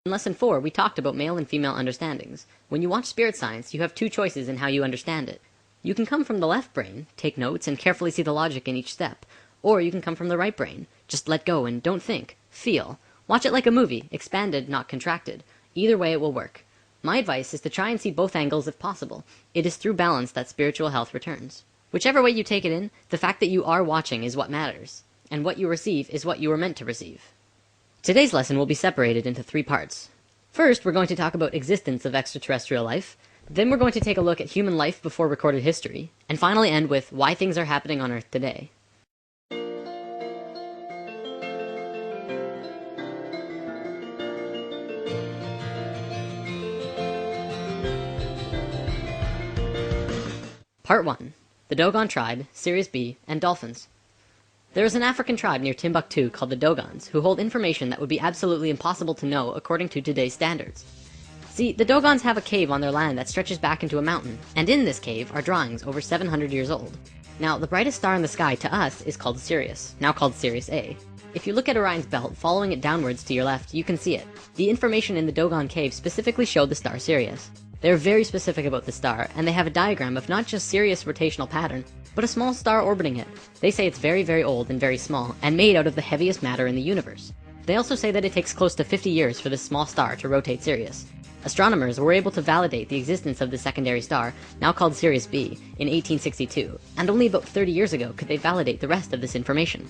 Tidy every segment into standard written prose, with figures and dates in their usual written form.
In Lesson 4, we talked about male and female understandings. When you watch spirit science, you have two choices in how you understand it. You can come from the left brain, take notes, and carefully see the logic in each step. Or you can come from the right brain, just let go and don't think, feel. Watch it like a movie, expanded, not contracted. Either way it will work. My advice is to try and see both angles if possible. It is through balance that spiritual health returns. Whichever way you take it in, the fact that you are watching is what matters. And what you receive is what you were meant to receive. Today's lesson will be separated into 3 parts. First, we're going to talk about existence of extraterrestrial life. Then we're going to take a look at human life before recorded history. And finally end with why things are happening on Earth today. Part 1. The Dogon Tribe, Sirius B, and Dolphins. There is an African tribe near Timbuktu called the Dogons, who hold information that would be absolutely impossible to know according to today's standards. See, the Dogons have a cave on their land that stretches back into a mountain, and in this cave are drawings over 700 years old. Now, the brightest star in the sky to us is called Sirius, now called Sirius A. If you look at Orion's belt, following it downwards to your left, you can see it. The information in the Dogon cave specifically showed the star Sirius. They're very specific about the star, and they have a diagram of not just Sirius' rotational pattern, but a small star orbiting it. They say it's very, very old and very small, and made out of the heaviest matter in the universe. They also say that it takes close to 50 years for this small star to rotate Sirius. Astronomers were able to validate the existence of the secondary star, now called Sirius B, in 1862, and only about 30 years ago could they validate the rest of this information.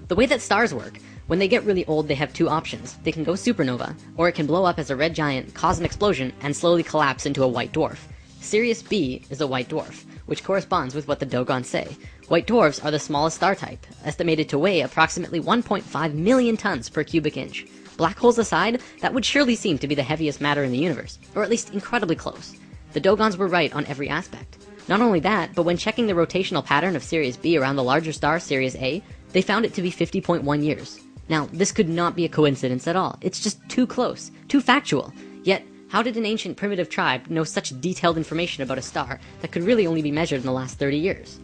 The way that stars work, when they get really old, they have 2 options. They can go supernova, or it can blow up as a red giant, cause an explosion, and slowly collapse into a white dwarf. Sirius B is a white dwarf, which corresponds with what the Dogons say. White dwarfs are the smallest star type, estimated to weigh approximately 1.5 million tons per cubic inch. Black holes aside, that would surely seem to be the heaviest matter in the universe, or at least incredibly close. The Dogons were right on every aspect. Not only that, but when checking the rotational pattern of Sirius B around the larger star Sirius A, they found it to be 50.1 years. Now, this could not be a coincidence at all. It's just too close, too factual. Yet, how did an ancient primitive tribe know such detailed information about a star that could really only be measured in the last 30 years?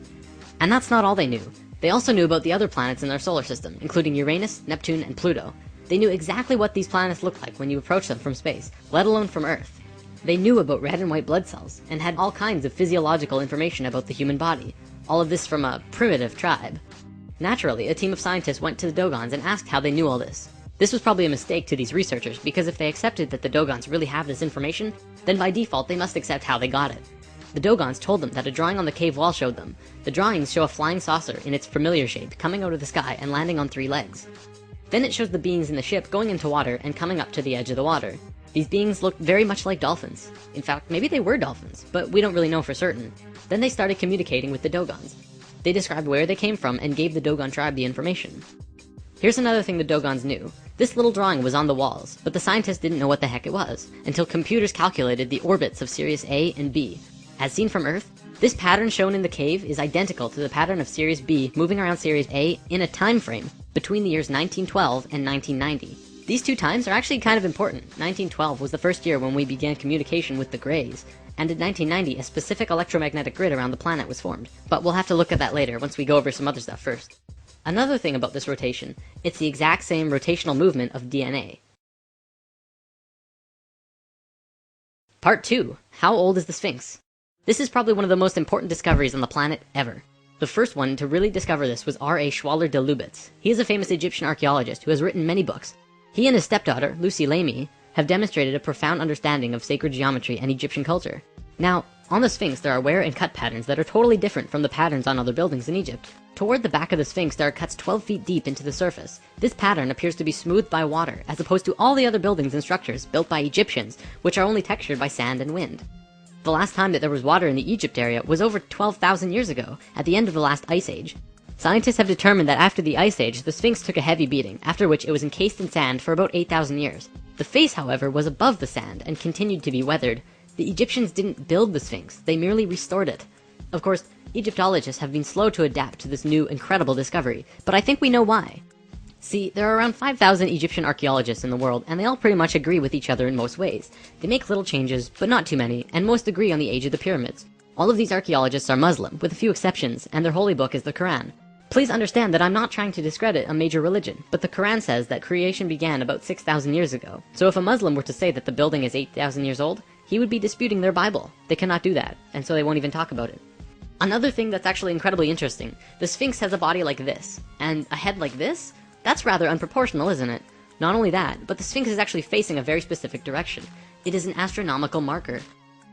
And that's not all they knew. They also knew about the other planets in their solar system, including Uranus, Neptune, and Pluto. They knew exactly what these planets looked like when you approach them from space, let alone from Earth. They knew about red and white blood cells, and had all kinds of physiological information about the human body. All of this from a primitive tribe. Naturally, a team of scientists went to the Dogons and asked how they knew all this. This was probably a mistake to these researchers, because if they accepted that the Dogons really have this information, then by default they must accept how they got it. The Dogons told them that a drawing on the cave wall showed them. The drawings show a flying saucer in its familiar shape coming out of the sky and landing on 3 legs. Then it shows the beings in the ship going into water and coming up to the edge of the water. These beings looked very much like dolphins. In fact, maybe they were dolphins, but we don't really know for certain. Then they started communicating with the Dogons. They described where they came from and gave the Dogon tribe the information. Here's another thing the Dogons knew. This little drawing was on the walls, but the scientists didn't know what the heck it was, until computers calculated the orbits of Sirius A and B. As seen from Earth, this pattern shown in the cave is identical to the pattern of Sirius B moving around Sirius A in a time frame between the years 1912 and 1990. These 2 times are actually kind of important. 1912 was the first year when we began communication with the Greys, and in 1990 a specific electromagnetic grid around the planet was formed. But we'll have to look at that later once we go over some other stuff first. Another thing about this rotation, it's the exact same rotational movement of DNA. Part 2. How old is the Sphinx? This is probably one of the most important discoveries on the planet ever. The first one to really discover this was R.A. Schwaller de Lubitz. He is a famous Egyptian archaeologist who has written many books. He and his stepdaughter, Lucy Lamy, have demonstrated a profound understanding of sacred geometry and Egyptian culture. Now, on the Sphinx there are wear and cut patterns that are totally different from the patterns on other buildings in Egypt. Toward the back of the Sphinx there are cuts 12 feet deep into the surface. This pattern appears to be smoothed by water, as opposed to all the other buildings and structures built by Egyptians, which are only textured by sand and wind. The last time that there was water in the Egypt area was over 12,000 years ago, at the end of the last ice age. Scientists have determined that after the ice age, the Sphinx took a heavy beating, after which it was encased in sand for about 8,000 years. The face, however, was above the sand and continued to be weathered. The Egyptians didn't build the Sphinx, they merely restored it. Of course, Egyptologists have been slow to adapt to this new, incredible discovery, but I think we know why. See, there are around 5,000 Egyptian archaeologists in the world, and they all pretty much agree with each other in most ways. They make little changes, but not too many, and most agree on the age of the pyramids. All of these archaeologists are Muslim, with a few exceptions, and their holy book is the Quran. Please understand that I'm not trying to discredit a major religion, but the Quran says that creation began about 6,000 years ago. So if a Muslim were to say that the building is 8,000 years old, he would be disputing their Bible. They cannot do that, and so they won't even talk about it. Another thing that's actually incredibly interesting, the Sphinx has a body like this, and a head like this? That's rather unproportional, isn't it? Not only that, but the Sphinx is actually facing a very specific direction. It is an astronomical marker.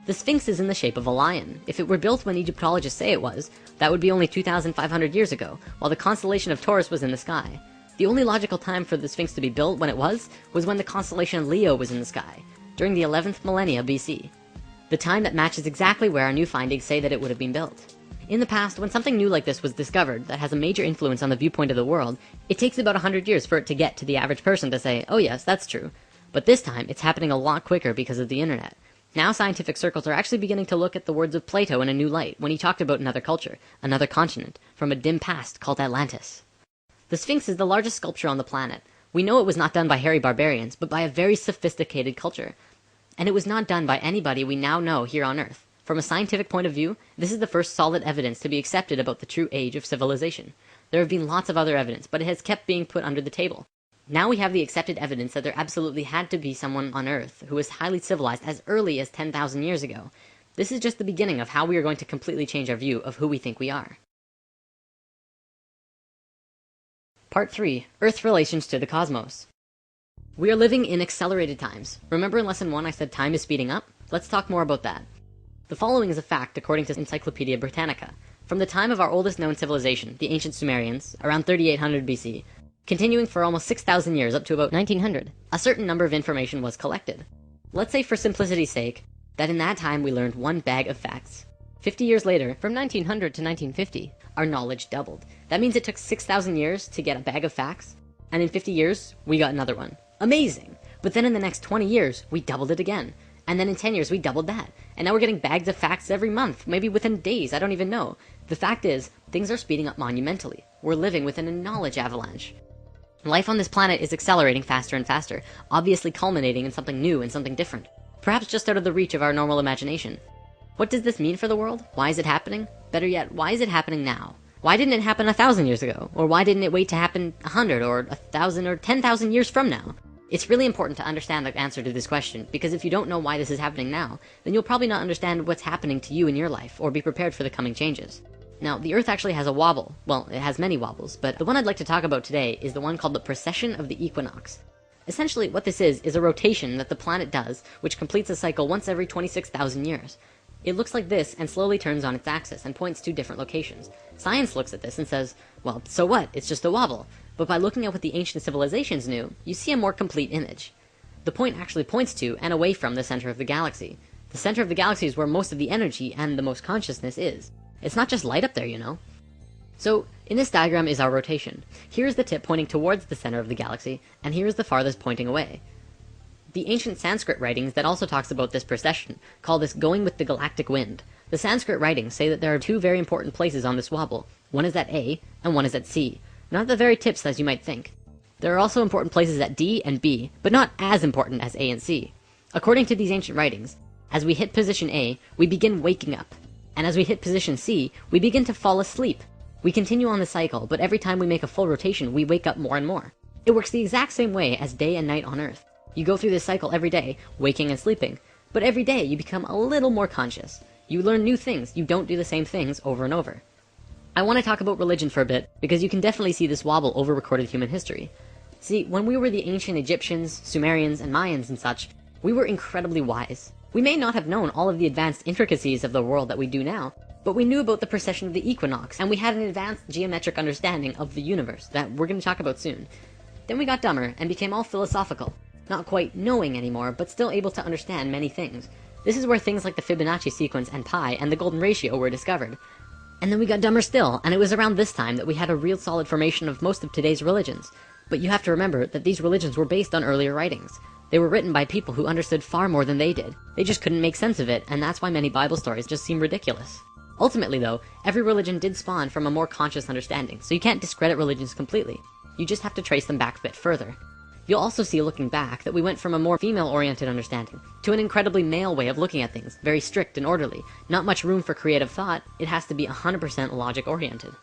The Sphinx is in the shape of a lion. If it were built when Egyptologists say it was, that would be only 2,500 years ago, while the constellation of Taurus was in the sky. The only logical time for the Sphinx to be built when it was when the constellation Leo was in the sky, during the 11th millennia BC. The time that matches exactly where our new findings say that it would have been built. In the past, when something new like this was discovered that has a major influence on the viewpoint of the world, it takes about 100 years for it to get to the average person to say, oh yes, that's true. But this time, it's happening a lot quicker because of the internet. Now scientific circles are actually beginning to look at the words of Plato in a new light when he talked about another culture, another continent, from a dim past called Atlantis. The Sphinx is the largest sculpture on the planet. We know it was not done by hairy barbarians, but by a very sophisticated culture. And it was not done by anybody we now know here on Earth. From a scientific point of view, this is the first solid evidence to be accepted about the true age of civilization. There have been lots of other evidence, but it has kept being put under the table. Now we have the accepted evidence that there absolutely had to be someone on Earth who was highly civilized as early as 10,000 years ago. This is just the beginning of how we are going to completely change our view of who we think we are. Part 3. Earth's relations to the cosmos. We are living in accelerated times. Remember in lesson 1 I said time is speeding up? Let's talk more about that. The following is a fact according to Encyclopedia Britannica. From the time of our oldest known civilization, the ancient Sumerians, around 3800 BC, continuing for almost 6,000 years up to about 1900, a certain number of information was collected. Let's say for simplicity's sake, that in that time we learned one bag of facts. 50 years later, from 1900 to 1950, our knowledge doubled. That means it took 6,000 years to get a bag of facts, and in 50 years, we got another one. Amazing! But then in the next 20 years, we doubled it again. And then in 10 years, we doubled that. And now we're getting bags of facts every month, maybe within days, I don't even know. The fact is, things are speeding up monumentally. We're living within a knowledge avalanche. Life on this planet is accelerating faster and faster, obviously culminating in something new and something different. Perhaps just out of the reach of our normal imagination. What does this mean for the world? Why is it happening? Better yet, why is it happening now? Why didn't it happen 1,000 years ago? Or why didn't it wait to happen 100 or 1,000 or 10,000 years from now? It's really important to understand the answer to this question, because if you don't know why this is happening now, then you'll probably not understand what's happening to you in your life, or be prepared for the coming changes. Now, the Earth actually has a wobble. Well, it has many wobbles, but the one I'd like to talk about today is the one called the precession of the equinox. Essentially, what this is a rotation that the planet does, which completes a cycle once every 26,000 years. It looks like this and slowly turns on its axis and points to different locations. Science looks at this and says, well, so what? It's just a wobble. But by looking at what the ancient civilizations knew, you see a more complete image. The point actually points to and away from the center of the galaxy. The center of the galaxy is where most of the energy and the most consciousness is. It's not just light up there, you know. So, in this diagram is our rotation. Here is the tip pointing towards the center of the galaxy, and here is the farthest pointing away. The ancient Sanskrit writings that also talks about this precession call this going with the galactic wind. The Sanskrit writings say that there are two very important places on this wobble. One is at A, and one is at C. Not at the very tips as you might think. There are also important places at D and B, but not as important as A and C. According to these ancient writings, as we hit position A, we begin waking up. And as we hit position C, we begin to fall asleep. We continue on the cycle, but every time we make a full rotation, we wake up more and more. It works the exact same way as day and night on Earth. You go through this cycle every day, waking and sleeping. But every day you become a little more conscious. You learn new things, you don't do the same things over and over. I want to talk about religion for a bit, because you can definitely see this wobble over recorded human history. See, when we were the ancient Egyptians, Sumerians, and Mayans and such, we were incredibly wise. We may not have known all of the advanced intricacies of the world that we do now, but we knew about the precession of the equinox, and we had an advanced geometric understanding of the universe that we're going to talk about soon. Then we got dumber and became all philosophical, not quite knowing anymore, but still able to understand many things. This is where things like the Fibonacci sequence and pi and the golden ratio were discovered. And then we got dumber still, and it was around this time that we had a real solid formation of most of today's religions. But you have to remember that these religions were based on earlier writings. They were written by people who understood far more than they did. They just couldn't make sense of it, and that's why many Bible stories just seem ridiculous. Ultimately though, every religion did spawn from a more conscious understanding, so you can't discredit religions completely. You just have to trace them back a bit further. You'll also see looking back that we went from a more female-oriented understanding to an incredibly male way of looking at things, very strict and orderly. Not much room for creative thought, it has to be 100% logic-oriented.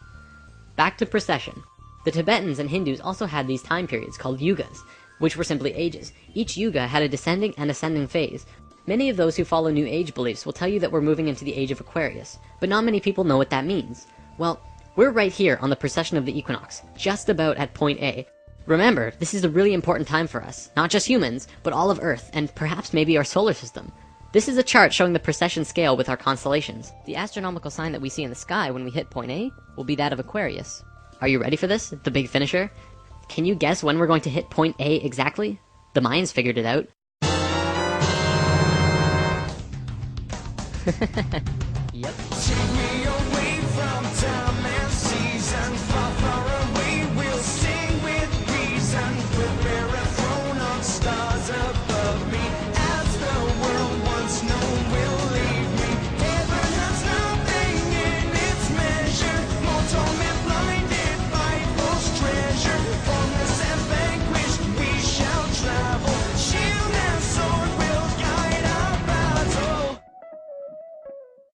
back to precession. The Tibetans and Hindus also had these time periods called yugas, which were simply ages. Each yuga had a descending and ascending phase. Many of those who follow New Age beliefs will tell you that we're moving into the age of Aquarius, but not many people know what that means. Well, we're right here on the precession of the equinox, just about at point A. Remember, this is a really important time for us, not just humans, but all of Earth, and perhaps maybe our solar system. This is a chart showing the precession scale with our constellations. The astronomical sign that we see in the sky when we hit point A will be that of Aquarius. Are you ready for this? The big finisher? Can you guess when we're going to hit point A exactly? The Mayans figured it out. Yep.